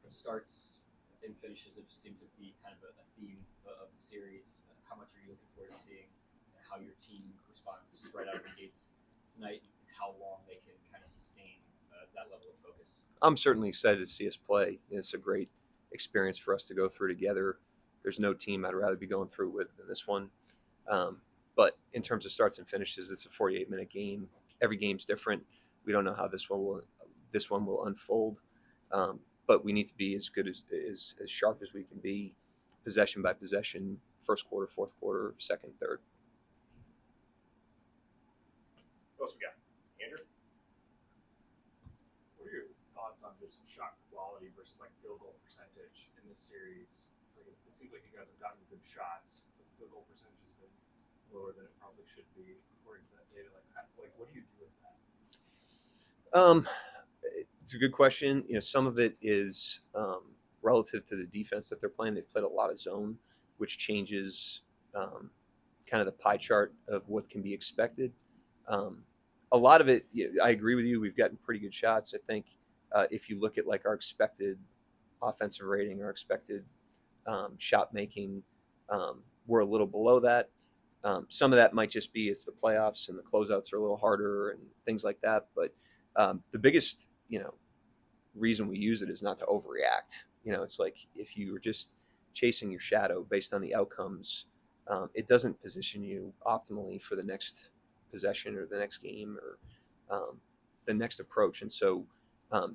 Starts and finishes have seemed to be kind of a theme of the series. How much are you looking forward to seeing how your team responds just right out of the gates tonight, and how long they can kind of sustain that level of focus? I'm certainly excited to see us play. It's a great experience for us to go through together. There's no team I'd rather be going through with than this one. Um, but in terms of starts and finishes, it's a 48-minute game. Every game's different. We don't know how this one will unfold. But we need to be as good as sharp as we can be, possession by possession, first quarter, fourth quarter, second, third. What else we got? Andrew? What are your thoughts on just shot quality versus like field goal percentage in this series? It seems like you guys have gotten good shots, but the field goal percentage has been lower than it probably should be according to that data. Like what do you do with that? Um, it's a good question. Some of it is relative to the defense that they're playing. They've played a lot of zone, which changes um, kind of the pie chart of what can be expected. Um, a lot of it, I agree with you. We've gotten pretty good shots. I think if you look at like our expected offensive rating, our expected shot making, we're a little below that. Some of that might just be it's the playoffs and the closeouts are a little harder and things like that. But the biggest, reason we use it is not to overreact. It's like if you were just chasing your shadow based on the outcomes, it doesn't position you optimally for the next possession or the next game or the next approach. And so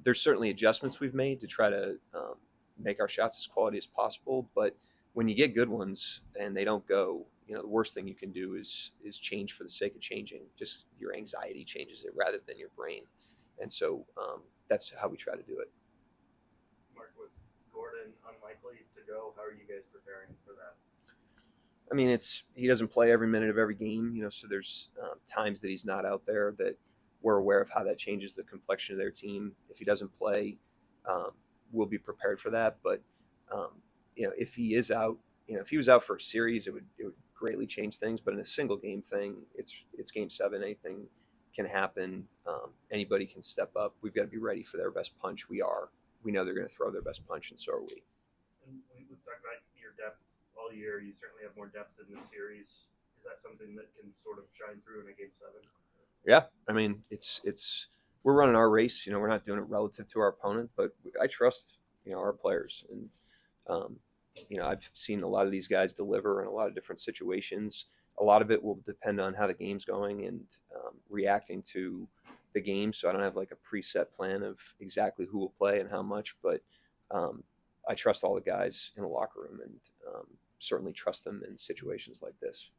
there's certainly adjustments we've made to try to make our shots as quality as possible. But when you get good ones and they don't go, the worst thing you can do is change for the sake of changing. Just your anxiety changes it rather than your brain. And so that's how we try to do it. Mark, with Gordon unlikely to go, how are you guys preparing for that? I mean, he doesn't play every minute of every game, so there's times that he's not out there that we're aware of how that changes the complexion of their team. If he doesn't play, we'll be prepared for that. But if he is out, if he was out for a series, it would greatly change things. But in a single game thing, it's game seven. Anything can happen. Anybody can step up. We've got to be ready for their best punch. We are. We know they're going to throw their best punch, and so are we. And we've talked about your depth all year. You certainly have more depth in this series. Is that something that can sort of shine through in a game seven? Yeah, I mean, it's we're running our race. We're not doing it relative to our opponent, but I trust our players, and I've seen a lot of these guys deliver in a lot of different situations. A lot of it will depend on how the game's going and reacting to the game. So I don't have like a preset plan of exactly who will play and how much, but I trust all the guys in the locker room and certainly trust them in situations like this.